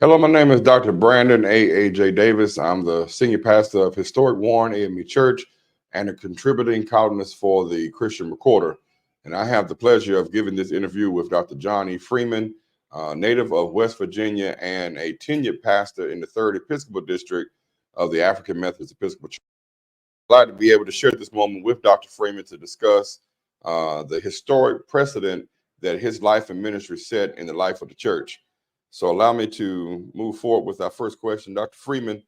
Hello, my name is Dr. Brandon A.J. Davis. I'm the senior pastor of Historic Warren AME Church and a contributing columnist for the Christian Recorder. And I have the pleasure of giving this interview with Dr. John E. Freeman, native of West Virginia and a tenured pastor in the 3rd Episcopal District of the African Methodist Episcopal Church. I'd like to be able to share this moment with Dr. Freeman to discuss the historic precedent that his life and ministry set in the life of the church. So allow me to move forward with our first question. Dr. Freeman,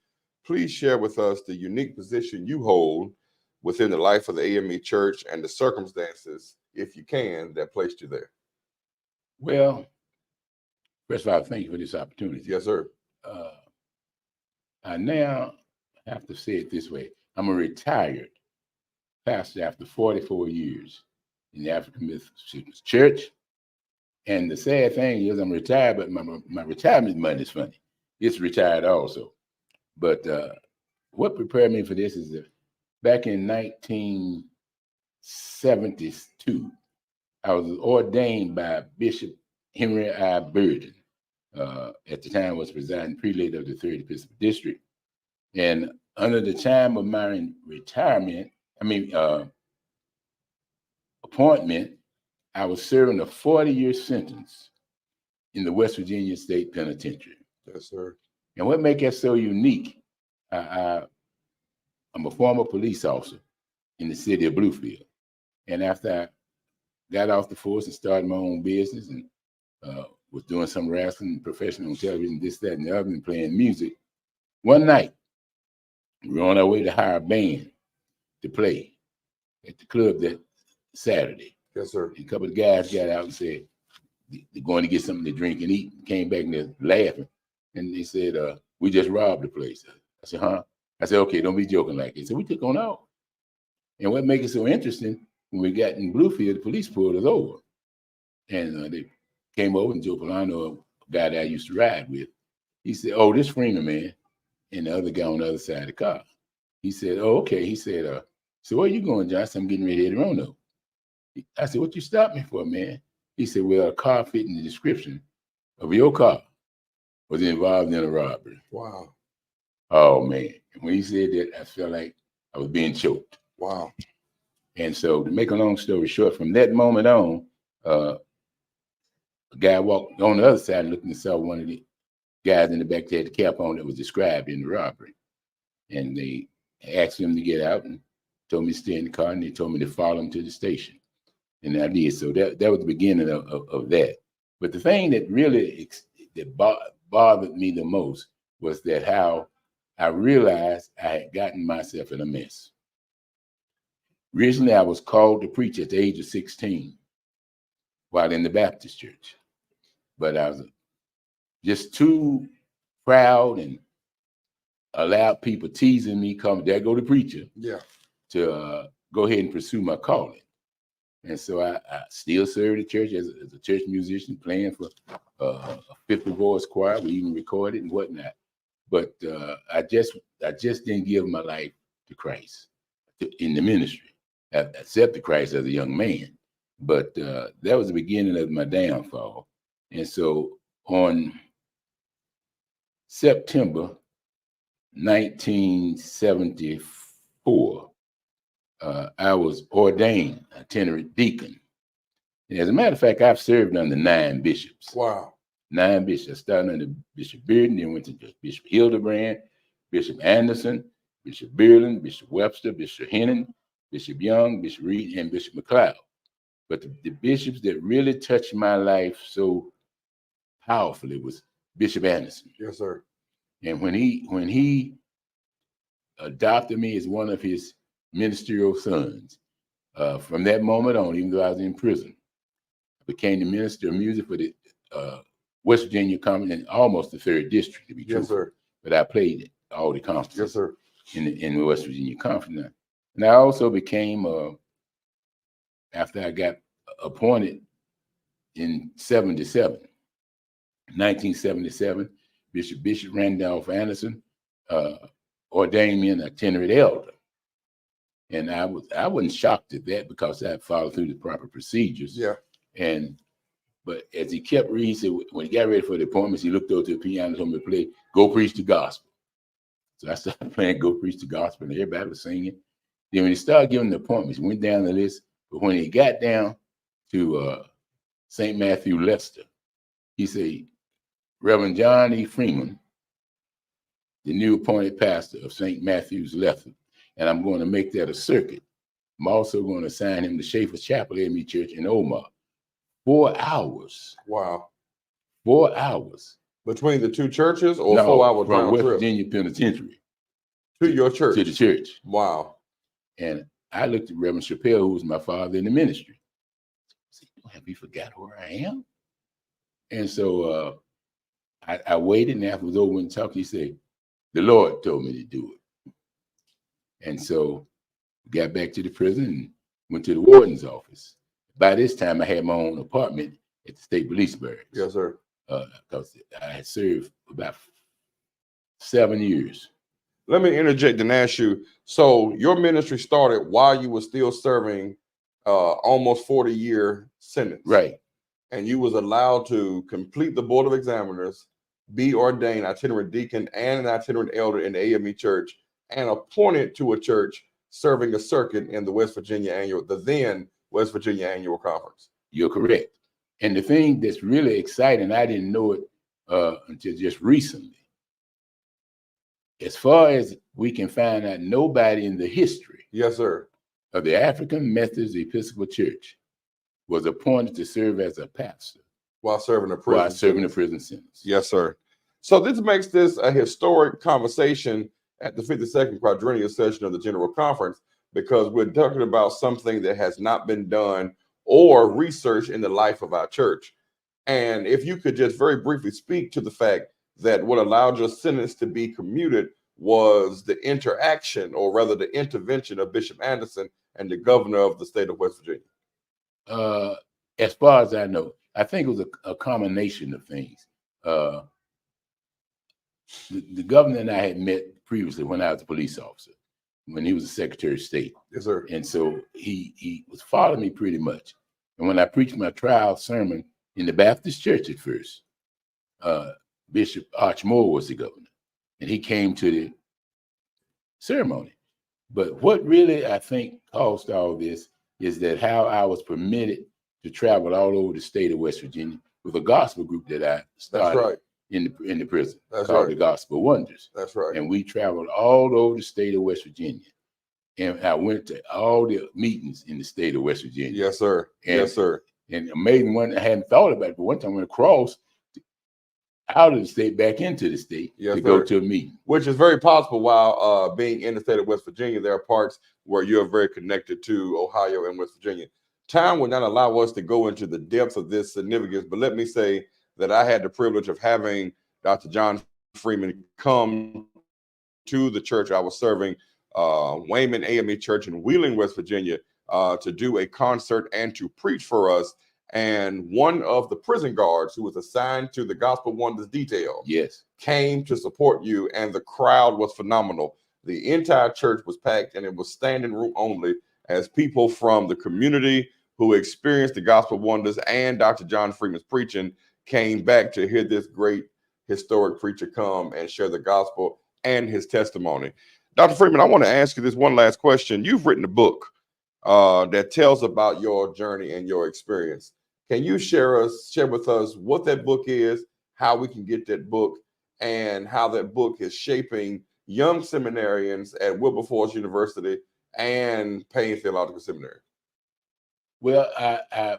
please share with us the unique position you hold within the life of the AME Church and the circumstances, if you can, that placed you there. Well, first of all, thank you for this opportunity. Yes, sir. I now have to say it this way. I'm a retired pastor after 44 years in the African Methodist Church. And the sad thing is I'm retired, but my retirement money is funny. It's retired also. But what prepared me for this is that back in 1972, I was ordained by Bishop Henry I. Burden. At the time was presiding prelate of the 3rd Episcopal District. And under the time of my appointment, I was serving a 40-year sentence in the West Virginia State Penitentiary. Yes, sir. And what makes that so unique, I'm a former police officer in the city of Bluefield. And after I got off the force and started my own business and was doing some wrestling, professional on television, this, that, and the other, and playing music, one night, we were on our way to hire a band to play at the club that Saturday. Yes, sir. And a couple of guys got out and said they're going to get something to drink and eat. Came back and they're laughing. And they said, we just robbed the place. I said, huh? I said, okay, don't be joking like that. So we took on off. And what makes it so interesting, when we got in Bluefield, the police pulled us over. And they came over, and Joe Polano, a guy that I used to ride with, he said, oh, this Freeman, man. And the other guy on the other side of the car. He said, oh, okay. He said, so where you going, John? I said, I'm getting ready to head to Roanoke. I said, what you stopped me for, man? He said, well, a car fitting the description of your car was involved in a robbery. Wow. Oh, man. And when he said that, I felt like I was being choked. Wow. And so to make a long story short, from that moment on, a guy walked on the other side and looked and saw one of the guys in the back that had the cap on that was described in the robbery. And they asked him to get out and told me to stay in the car, and they told me to follow him to the station. And I did. So that was the beginning of that. But the thing that really bothered me the most was that how I realized I had gotten myself in a mess. Originally, I was called to preach at the age of 16 while in the Baptist church. But I was just too proud and allowed people teasing me, come, there go the preacher, to go ahead and pursue my calling. And so I still serve the church as a church musician, playing for a 50 voice choir. We even recorded and whatnot. But I just didn't give my life to Christ in the ministry. I accepted Christ as a young man. But that was the beginning of my downfall. And so on September 1974, I was ordained a itinerant deacon. And as a matter of fact, I've served under 9 bishops. Wow. 9 bishops. I started under Bishop Bearden, then went to Bishop Hildebrand, Bishop Anderson, Bishop Beerland, Bishop Webster, Bishop Hennon, Bishop Young, Bishop Reed, and Bishop McLeod. But the bishops that really touched my life so powerfully was Bishop Anderson. Yes, sir. And when he adopted me as one of his ministerial sons, from that moment on, even though I was in prison, I became the minister of music for the West Virginia Conference and almost the 3rd District, to be true. Yes, sir. But I played all the conferences. Yes, sir. In the West Virginia Conference. And I also became, after I got appointed in 1977, Bishop Randolph Anderson ordained me an itinerant elder. And I wasn't shocked at that because I followed through the proper procedures. Yeah. And But as he kept reading, he said, when he got ready for the appointments, he looked over to the piano and told me to play Go Preach the Gospel. So I started playing Go Preach the Gospel, and everybody was singing. Then when he started giving the appointments, went down the list. But when he got down to St. Matthew, Leicester, he said, Reverend John E. Freeman, the new appointed pastor of St. Matthew's, Leicester, and I'm going to make that a circuit. I'm also going to assign him to Schaefer's Chapel AME Church in Omar. 4 hours. Wow. 4 hours. Between the two churches, or No, 4 hours from round West trip? Virginia Penitentiary. To your church? To the church. Wow. And I looked at Reverend Chappelle, who was my father in the ministry. I said, have you forgot where I am? And so I waited, and after it was over and talked, he said, the Lord told me to do it. And so got back to the prison and went to the warden's office. By this time, I had my own apartment at the state police barracks. Yes, sir. Because I had served about 7 years. Let me interject and ask you, so your ministry started while you were still serving almost 40-year sentence. Right. And you was allowed to complete the Board of Examiners, be ordained itinerant deacon and an itinerant elder in the AME church, and appointed to a church serving a circuit in the then West Virginia Annual Conference. You're correct. And the thing that's really exciting, I didn't know it until just recently. As far as we can find out, nobody in the history, yes, sir, of the African Methodist Episcopal Church was appointed to serve as a pastor while serving a prison sentence. Yes, sir. So this makes this a historic conversation at the 52nd quadrennial session of the General Conference, because we're talking about something that has not been done or researched in the life of our church. And if you could just very briefly speak to the fact that what allowed your sentence to be commuted was the interaction, or rather the intervention, of Bishop Anderson and the governor of the state of West Virginia. As far as I know, I think it was a combination of things. The governor and I had met previously when I was a police officer, when he was a Secretary of State. Yes, sir. And so he was following me pretty much. And when I preached my trial sermon in the Baptist church at first, Bishop Archmore was the governor, and he came to the ceremony. But what really, I think, caused all this is that how I was permitted to travel all over the state of West Virginia with a gospel group that I started. That's right. In the prison. That's called right. The Gospel Wonders. That's right. And we traveled all over the state of West Virginia. And I went to all the meetings in the state of West Virginia. Yes, sir. Yes, sir. And amazing one, I hadn't thought about it, but one time I went across out of the state back into the state to go to a meeting. Which is very possible while being in the state of West Virginia. There are parts where you're very connected to Ohio and West Virginia. Time would not allow us to go into the depths of this significance, but let me say that I had the privilege of having Dr. John Freeman come to the church I was serving, Wayman AME Church in Wheeling, West Virginia, to do a concert and to preach for us. And one of the prison guards who was assigned to the Gospel Wonders detail, yes, came to support you, and the crowd was phenomenal. The entire church was packed, and it was standing room only, as people from the community who experienced the Gospel Wonders and Dr. John Freeman's preaching came back to hear this great historic preacher come and share the gospel and his testimony. Dr. Freeman, I want to ask you this one last question. You've written a book that tells about your journey and your experience. Can you share with us what that book is, how we can get that book, and how that book is shaping young seminarians at Wilberforce University and Payne Theological Seminary? Well, I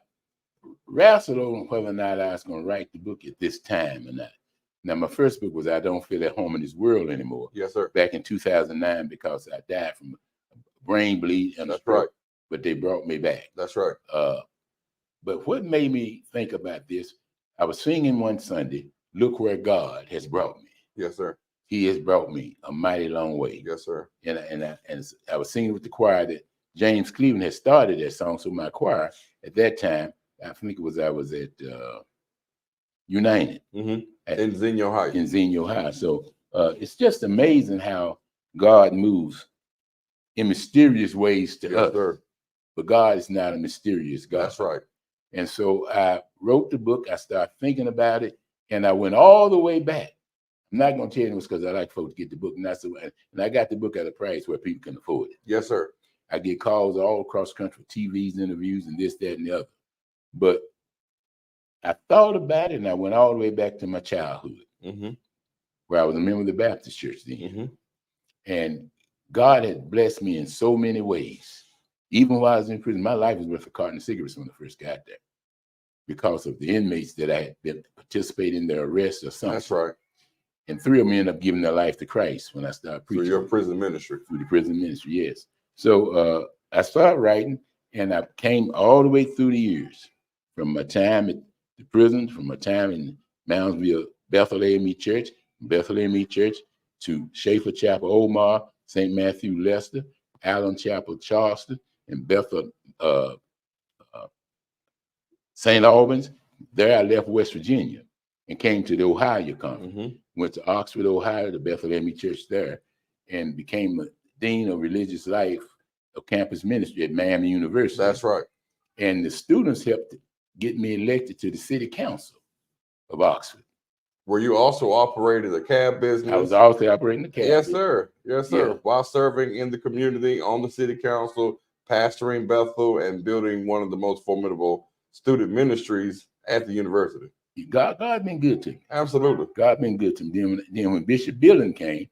wrestled on whether or not I was going to write the book at this time or not. Now, my first book was I Don't Feel at Home in This World Anymore. Yes, sir. Back in 2009, because I died from a brain bleed and a stroke. Right. But they brought me back. That's right. But what made me think about this, I was singing one Sunday, "Look Where God Has Brought Me." Yes, sir. He has brought me a mighty long way. Yes, sir. And I was singing with the choir that James Cleveland had started that song. So my choir at that time, I think I was at United. Mm-hmm. In Xenio High. In Xenio High. So it's just amazing how God moves in mysterious ways to us. Sir. But God is not a mysterious God. That's right. And so I wrote the book, I started thinking about it, and I went all the way back. I'm not going to tell you it's because I like folks to get the book, and I got the book at a price where people can afford it. Yes, sir. I get calls all across the country, TVs, interviews, and this, that, and the other. But I thought about it, and I went all the way back to my childhood, where I was a member of the Baptist church then. And God had blessed me in so many ways. Even while I was in prison, my life was worth a carton of cigarettes when I first got there, because of the inmates that I had been participating in their arrest or something. That's right. And 3 of them ended up giving their life to Christ when I started preaching. Through your prison ministry. Through the prison ministry, yes. So I started writing, and I came all the way through the years, from my time at the prison, from my time in Moundsville Bethel AME Church, to Schaefer Chapel, Omar, St. Matthew, Leicester, Allen Chapel, Charleston, and Bethel, St. Albans. There I left West Virginia and came to the Ohio Conference. Went to Oxford, Ohio, the Bethel AME Church there, and became the Dean of Religious Life of Campus Ministry at Miami University. That's right. And the students helped get me elected to the City Council of Oxford. Were you also operating the cab business? I was also operating the cab Yes, business. sir. Yes, sir. Yeah. While serving in the community, on the city council, pastoring Bethel, and building one of the most formidable student ministries at the university. God been good to me. Absolutely. God been good to me. Then when Bishop Billin came,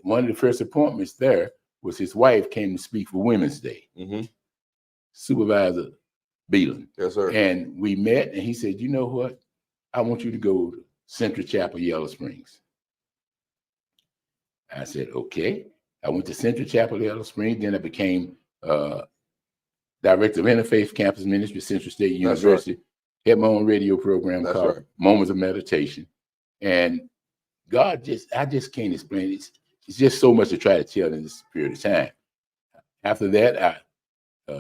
one of the first appointments there was his wife came to speak for Women's Day. Supervisor Billin. Yes, sir. And we met, and he said, "You know what? I want you to go to Central Chapel, Yellow Springs." I said, "Okay." I went to Central Chapel, Yellow Springs. Then I became director of Interfaith Campus Ministry, Central State University. Had my own radio program called Moments of Meditation. And I just can't explain it. It's just so much to try to tell in this period of time. After that,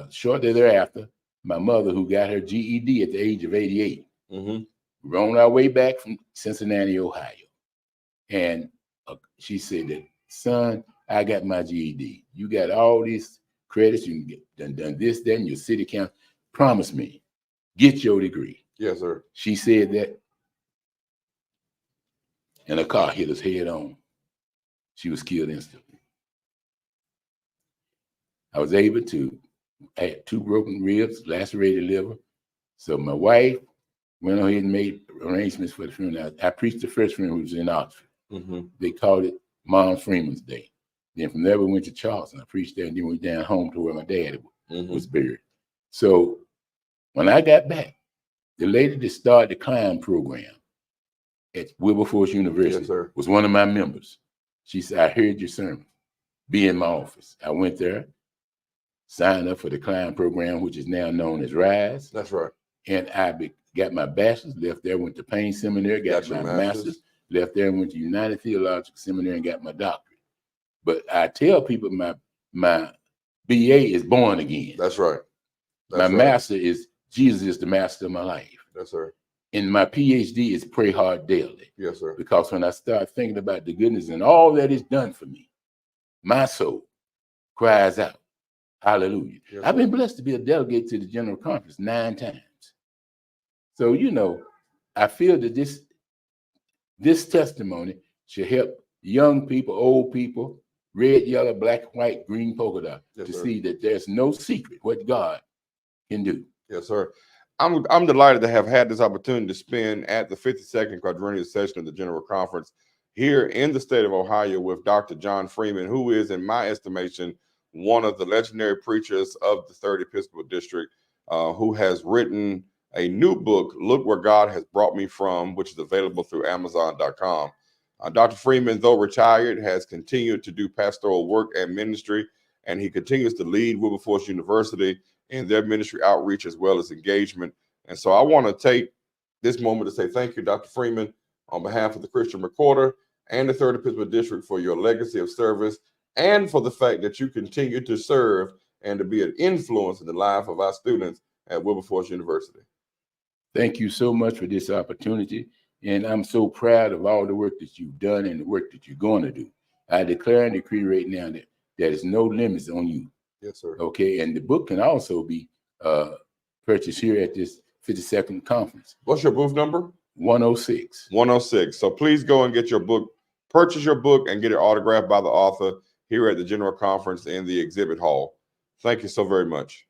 shortly thereafter, my mother, who got her GED at the age of 88, we were on our way back from Cincinnati, Ohio. And she said that, "Son, I got my GED. You got all these credits. You can get done this, that, and your city council. Promise me, get your degree." Yes, sir. She said that, and a car hit us head on. She was killed instantly. I was able to, I had 2 broken ribs, lacerated liver. So my wife went ahead and made arrangements for the funeral. I preached the first funeral, which was in Oxford. They called it Mom Freeman's Day. Then from there we went to Charleston. I preached there, and then went down home to where my dad was buried. So when I got back, the lady that started the climb program at Wilberforce University was one of my members. She said, "I heard your sermon. Be in my office." I went there, signed up for the climb program, which is now known as RISE. That's right. And I got my bachelor's, left there, went to Payne Seminary, got my master's, left there and went to United Theological Seminary and got my doctorate. But I tell people my BA is born again. That's right. My master is Jesus is the master of my life. Yes, sir. And my PhD is pray hard daily. Yes, sir. Because when I start thinking about the goodness and all that is done for me, my soul cries out, hallelujah. Yes, I've been blessed to be a delegate to the General Conference 9 times. So, I feel that this testimony should help young people, old people, red, yellow, black, white, green polka dot, see that there's no secret what God can do. Yes, sir. I'm delighted to have had this opportunity to spend at the 52nd quadrennial session of the General Conference here in the state of Ohio with Dr. John Freeman, who is, in my estimation, one of the legendary preachers of the 3rd Episcopal District, who has written a new book, Look Where God Has Brought Me From, which is available through Amazon.com. Dr. Freeman, though retired, has continued to do pastoral work and ministry, and he continues to lead Wilberforce University in their ministry outreach as well as engagement. And so I want to take this moment to say thank you, Dr. Freeman, on behalf of the Christian Recorder and the 3rd Episcopal District for your legacy of service and for the fact that you continue to serve and to be an influence in the life of our students at Wilberforce University. Thank you so much for this opportunity. And I'm so proud of all the work that you've done and the work that you're going to do. I declare and decree right now that there is no limits on you. Yes, sir. Okay. And the book can also be purchased here at this 52nd Conference. What's your booth number? 106. 106. So please go and get your book, purchase your book, and get it autographed by the author here at the General Conference in the exhibit hall. Thank you so very much.